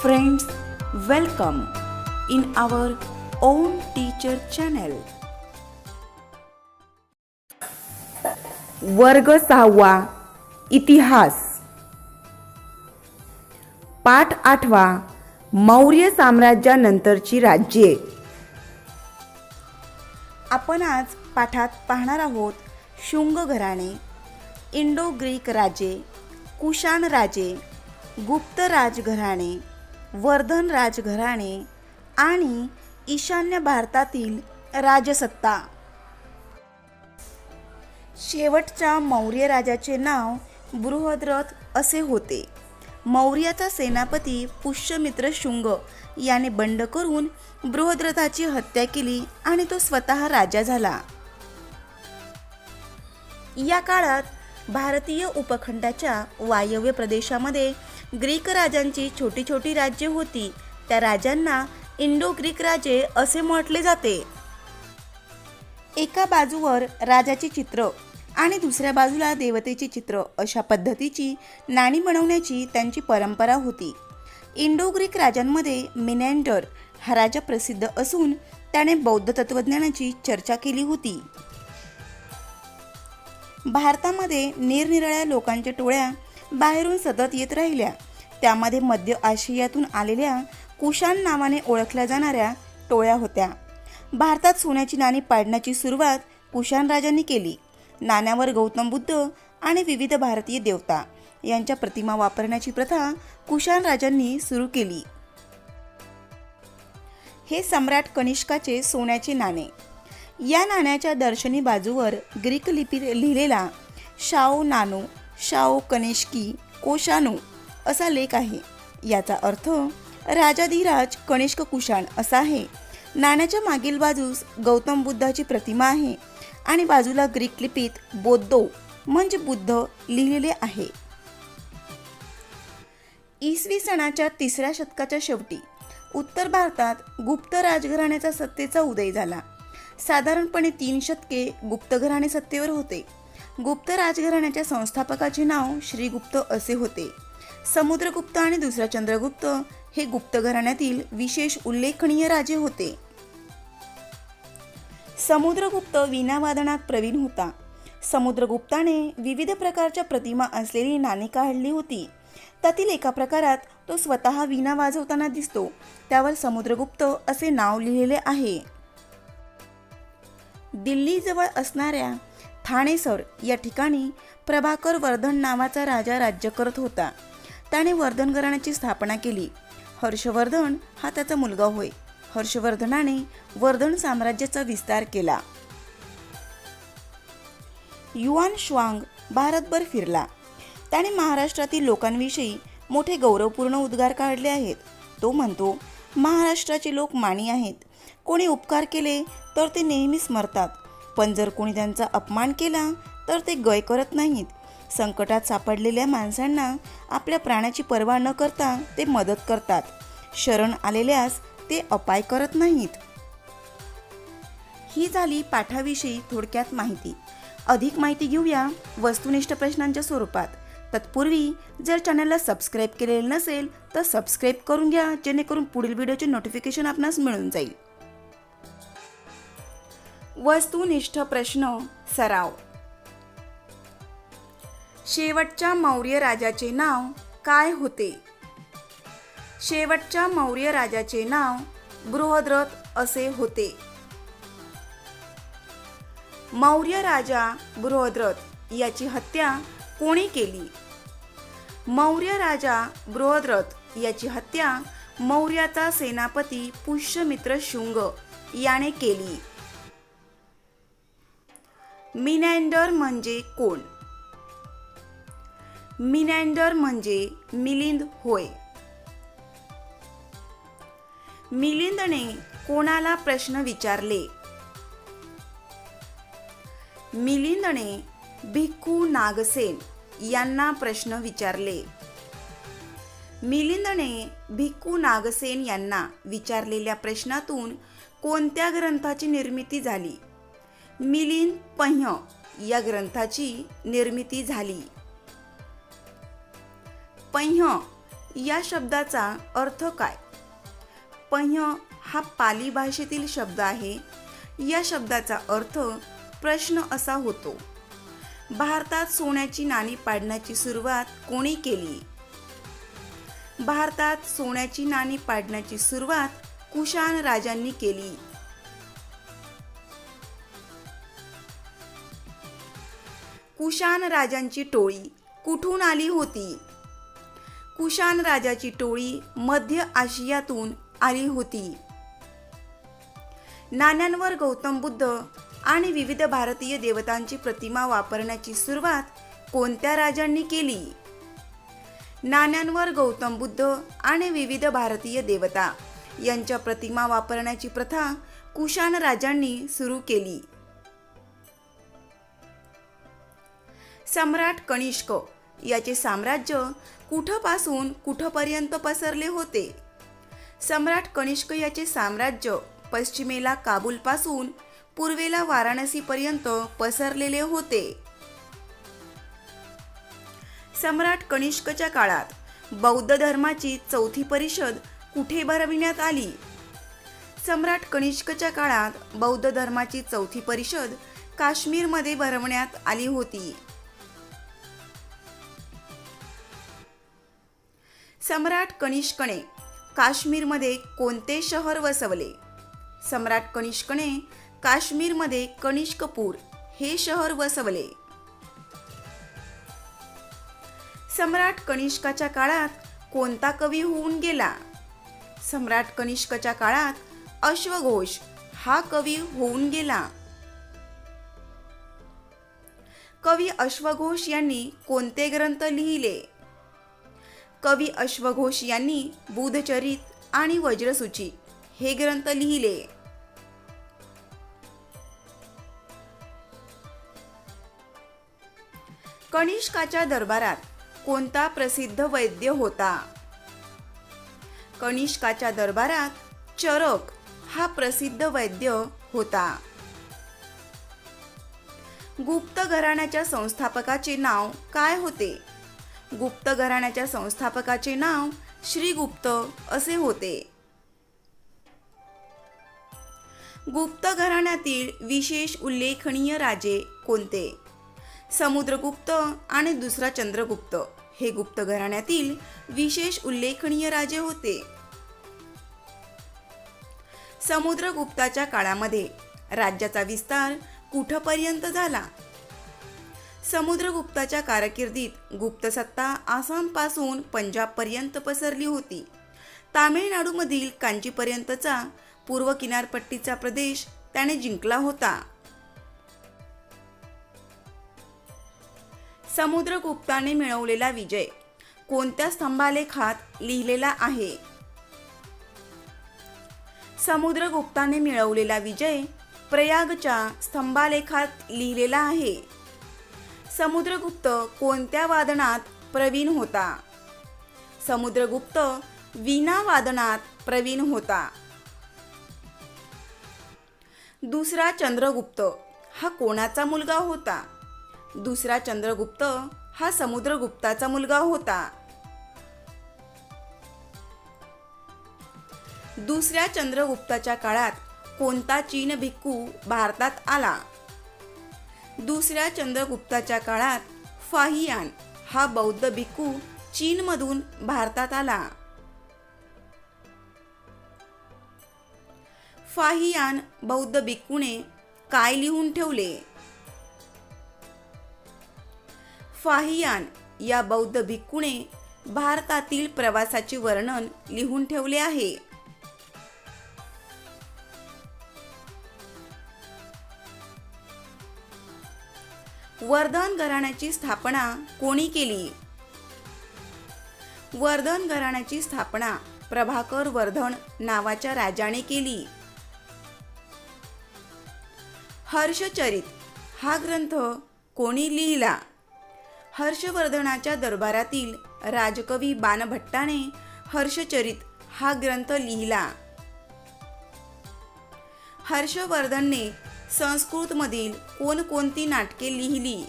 Friends, welcome in our own teacher channel. वर्ग 6वा इतिहास. पाठ 8वा मौर्य साम्राज्यानंतरची राज्ये. आपण आज पाठात पाहणार आहोत शुंग घराणे, इंडो ग्रीक राजे, कुशाण राजे, गुप्त राजघराणे, वर्धन राजघराणे आणि ईशान्य भारतातील राजसत्ता. शेवटच्या मौर्य राजाचे नाव बृहद्रथ असे होते. मौर्याचा सेनापती पुष्यमित्र शुंग याने बंड करून बृहद्रथाची हत्या केली आणि तो स्वतः राजा झाला. या काळात भारतीय उपखंडाच्या वायव्य प्रदेशामध्ये ग्रीक राजांची छोटी छोटी राज्ये होती. त्या राजांना इंडो ग्रीक राजे असे म्हटले जाते. एका बाजूवर राजाचे चित्र आणि दुसऱ्या बाजूला देवतेचे चित्र अशा पद्धतीची नाणी बनवण्याची त्यांची परंपरा होती. इंडो ग्रीक राजांमध्ये मिनॅंडर हा राजा प्रसिद्ध असून त्याने बौद्ध तत्त्वज्ञानाची चर्चा केली होती. भारतामध्ये निरनिराळ्या लोकांच्या टोळ्या बाहेरून सतत येत राहिल्या. त्यामध्ये मध्य आशियातून आलेल्या कुशाण नावाने ओळखल्या जाणाऱ्या टोळ्या होत्या. भारतात सोन्याची नाणी पाडण्याची सुरुवात कुशाण राजांनी केली. नाण्यावर गौतम बुद्ध आणि विविध भारतीय देवता यांच्या प्रतिमा वापरण्याची प्रथा कुशाण राजांनी सुरू केली. हे सम्राट कनिष्काचे सोन्याचे नाणे. या नाण्याच्या दर्शनी बाजूवर ग्रीक लिपीत लिहिलेला शाओ नानो शाओ कनिष्की कोशानो असा लेख आहे. याचा अर्थ राजाधिराज कनिष्क कुशाण असा आहे. नाण्याच्या मागील बाजूस गौतम बुद्धाची प्रतिमा आहे आणि बाजूला ग्रीक लिपीत बोद्धो म्हणजे बुद्ध लिहिलेले आहे. इसवी सणाच्या 3ऱ्या शतकाच्या शेवटी उत्तर भारतात गुप्त राजघराण्याचा सत्तेचा उदय झाला. साधारणपणे 3 शतके गुप्त घराणे सत्तेवर होते. गुप्त राजघराण्याच्या संस्थापकाचे नाव श्रीगुप्त असे होते. समुद्रगुप्त आणि दुसरा चंद्रगुप्त हे गुप्त घराण्यातील विशेष उल्लेखनीय राजे होते. समुद्रगुप्त वीणावादनात प्रवीण होता. समुद्रगुप्ताने विविध प्रकारच्या प्रतिमा असलेली नाणी काढली होती. त्यातील एका प्रकारात तो स्वतः वीणा वाजवताना दिसतो. त्यावर समुद्रगुप्त असे नाव लिहिलेले आहे. दिल्लीजवळ असणाऱ्या ठाणेसर या ठिकाणी प्रभाकर वर्धन नावाचा राजा राज्य करत होता. त्याने वर्धन घराण्याची स्थापना केली. हर्षवर्धन हा त्याचा मुलगा होय. हर्षवर्धनाने वर्धन साम्राज्याचा विस्तार केला. युआन श्वांग भारतभर फिरला. त्याने महाराष्ट्रातील लोकांविषयी मोठे गौरवपूर्ण उद्गार काढले आहेत. तो म्हणतो, महाराष्ट्राचे लोक माणी आहेत. कोणी उपकार केले तर ते नेहमी स्मरतात, पण जर कोणी त्यांचा अपमान केला तर ते गय करत नाहीत. संकटात सापडलेल्या माणसांना आपल्या प्राणाची पर्वा न करता ते मदत करतात. शरण आलेल्यास ते अपाय करत नाहीत. ही झाली पाठाविषयी थोडक्यात माहिती. अधिक माहिती घेऊया वस्तुनिष्ठ प्रश्नांच्या स्वरूपात. तत्पूर्वी जर चॅनलला सबस्क्राईब केलेले नसेल तर सबस्क्राईब करून घ्या, जेणेकरून पुढील व्हिडिओचे नोटिफिकेशन आपणास मिळून जाईल. वस्तुनिष्ठ प्रश्न सराव. शेवटच्या मौर्य राजाचे नाव काय होते? शेवटच्या मौर्य राजाचे नाव बृहद्रथ असे होते. मौर्य राजा बृहद्रथ याची हत्या कोणी केली? मौर्य राजा बृहद्रथ याची हत्या मौर्याचा सेनापती पुष्यमित्र शुंग याने केली. मिनॅंडर म्हणजे कोण? मिनॅंडर म्हणजे मिलिंद होय. मिलिंदने कोणाला प्रश्न विचारले? मिलिंदने भिक्खू नागसेन यांना प्रश्न विचारले. मिलिंदने भिक्खू नागसेन यांना विचारलेल्या प्रश्नातून कोणत्या ग्रंथाची निर्मिती झाली? मिलिंद पंह या ग्रंथाची निर्मिती झाली. पंह या शब्दाचा अर्थ काय? पंह हा पाली भाषेतील शब्द आहे. या शब्दाचा अर्थ प्रश्न असा होतो. भारतात सोन्याची नाणी पाडण्याची सुरुवात कोणी केली? भारतात सोन्याची नाणी पाडण्याची सुरुवात कुशाण राजांनी केली. कुशाण राजांची टोळी कुठून आली होती? कुशाण राजाची टोळी मध्य आशियातून आली होती. नाण्यांवर गौतम बुद्ध आणि विविध भारतीय देवतांची प्रतिमा वापरण्याची सुरुवात कोणत्या राजांनी केली? नाण्यांवर गौतम बुद्ध आणि विविध भारतीय देवता यांच्या प्रतिमा वापरण्याची प्रथा कुशाण राजांनी सुरू केली. सम्राट कनिष्क याचे साम्राज्य कुठपासून कुठपर्यंत पसरले होते? सम्राट कनिष्क याचे साम्राज्य पश्चिमेला काबूलपासून पूर्वेला वाराणसीपर्यंत पसरलेले होते. सम्राट कनिष्कच्या काळात बौद्ध धर्माची चौथी परिषद कुठे भरविण्यात आली? सम्राट कनिष्कच्या काळात बौद्ध धर्माची चौथी परिषद काश्मीरमध्ये भरवण्यात आली होती. सम्राट कनिष्कने काश्मीरमध्ये कोणते शहर वसवले? सम्राट कनिष्कने काश्मीरमध्ये कनिष्कपूर हे शहर वसवले. सम्राट कनिष्काच्या काळात कोणता कवी होऊन गेला? सम्राट कनिष्कच्या काळात अश्वघोष हा कवी होऊन गेला. कवी अश्वघोष यांनी कोणते ग्रंथ लिहिले? कवी अश्वघोष यांनी बुधचरित आणि वज्रसूची हे ग्रंथ लिहिले. कनिष्काच्या दरबारात कोणता प्रसिद्ध वैद्य होता? कनिष्काच्या दरबारात चरक हा प्रसिद्ध वैद्य होता. गुप्त घराण्याच्या संस्थापकाचे नाव काय होते? गुप्त घराण्याच्या संस्थापकाचे नाव श्रीगुप्त असे होते. गुप्त घराण्यातील विशेष उल्लेखनीय राजे कोणते? समुद्रगुप्त आणि दुसरा चंद्रगुप्त हे गुप्त घराण्यातील विशेष उल्लेखनीय राजे होते. समुद्रगुप्ताच्या काळामध्ये राज्याचा विस्तार कुठपर्यंत झाला? समुद्रगुप्ताच्या कारकिर्दीत गुप्त सत्ता आसामपासून पंजाबपर्यंत पसरली होती. तामिळनाडूमधील कांचीपर्यंतचा पूर्व किनारपट्टीचा प्रदेश त्याने जिंकला होता. समुद्रगुप्ताने मिळवलेला विजय कोणत्या स्तंभालेखात लिहिलेला आहे? समुद्रगुप्ताने मिळवलेला विजय प्रयागच्या स्तंभालेखात लिहिलेला आहे. समुद्रगुप्त कोणत्या वादनात प्रवीण होता? समुद्रगुप्त वीणा वादनात प्रवीण होता. दुसरा चंद्रगुप्त हा कोणाचा मुलगा होता? दुसरा चंद्रगुप्त हा समुद्रगुप्ताचा मुलगा होता. दुसऱ्या चंद्रगुप्ताच्या काळात कोणता चीन भिक्खू भारतात आला? दुसऱ्या चंद्रगुप्ताच्या काळात फाहियान हा बौद्ध भिक्खू चीनमधून भारतात आला. फाहियान बौद्ध भिक्खूने काय लिहून ठेवले? फाहियान या बौद्ध भिक्खूने भारतातील प्रवासाचे वर्णन लिहून ठेवले आहे. वर्धन घराण्याची स्थापना कोणी केली? वर्धन घराण्याची स्थापना प्रभाकर वर्धन नावाच्या राजाने केली. हर्षचरित हा ग्रंथ कोणी लिहिला? हर्षवर्धनाच्या दरबारातील राजकवी बाणभट्टाने हर्षचरित हा ग्रंथ लिहिला. हर्षवर्धनने संस्कृतमधील कोणकोणती नाटके लिहिली?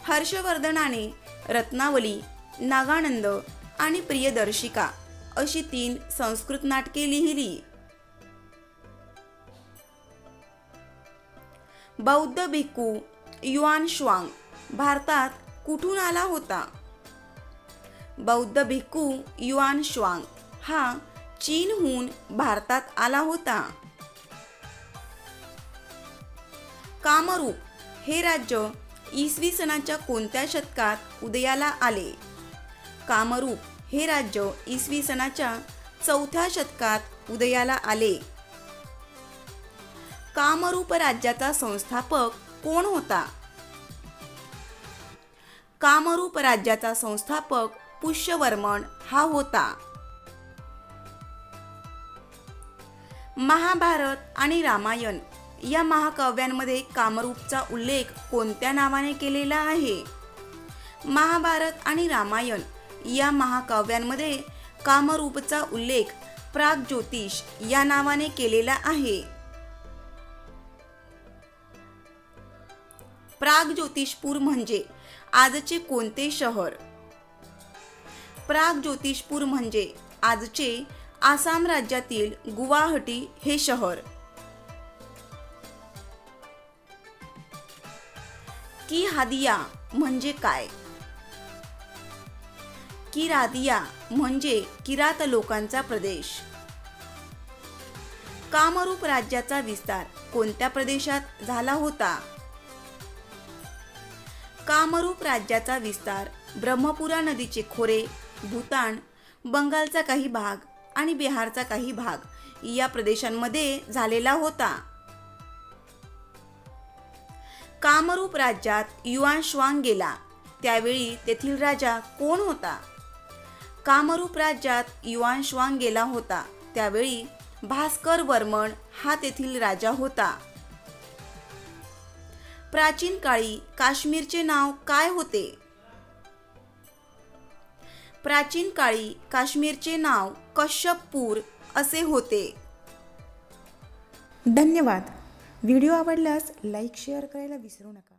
हर्षवर्धनाने रत्नावली नागानंद आणि प्रियदर्शिका अशी 3 संस्कृत नाटके लिहिली. बौद्ध भिक्खू युआन श्वांग भारतात कुठून आला होता? बौद्ध भिक्खू युआन श्वांग हा चीनहून भारतात आला होता. कामरूप हे राज्य इसवी सनाच्या कोणत्या शतकात उदयाला आले? कामरूप हे राज्य इसवी सनाच्या 4थ्या शतकात उदयाला आले. कामरूप राज्याचा संस्थापक कोण होता? कामरूप राज्याचा संस्थापक पुष्यवर्मन हा होता. महाभारत आणि रामायण या महाकाव्यांमध्ये कामरूपचा उल्लेख कोणत्या नावाने केलेला आहे? महाभारत आणि रामायण या महाकाव्यांमध्ये कामरूपचा उल्लेख प्रागज्योतिष या नावाने केलेला आहे. प्रागज्योतिषपूर म्हणजे आजचे कोणते शहर? प्रागज्योतिषपूर म्हणजे आजचे आसाम राज्यातील गुवाहाटी हे शहर. किहादिया म्हणजे काय? किरादिया म्हणजे किरात लोकांचा प्रदेश. कामरूप राज्याचा विस्तार कोणत्या प्रदेशात झाला होता? कामरूप राज्याचा विस्तार ब्रह्मपुरा नदीचे खोरे, भूतान, बंगालचा काही भाग आणि बिहारचा काही भाग या प्रदेशांमध्ये झालेला होता. कामरूप राज्यात युआन श्वांग गेला त्यावेळी तेथील राजा कोण होता? कामरूप राज्यात युआन श्वांग गेला होता त्यावेळी भास्कर वर्मन हा तेथील राजा होता. प्राचीन काळी काश्मीरचे नाव काय होते? प्राचीन काळी काश्मीरचे नाव कश्यपपूर असे होते. धन्यवाद. व्हिडिओ आवडल्यास लाईक शेअर करायला विसरू नका.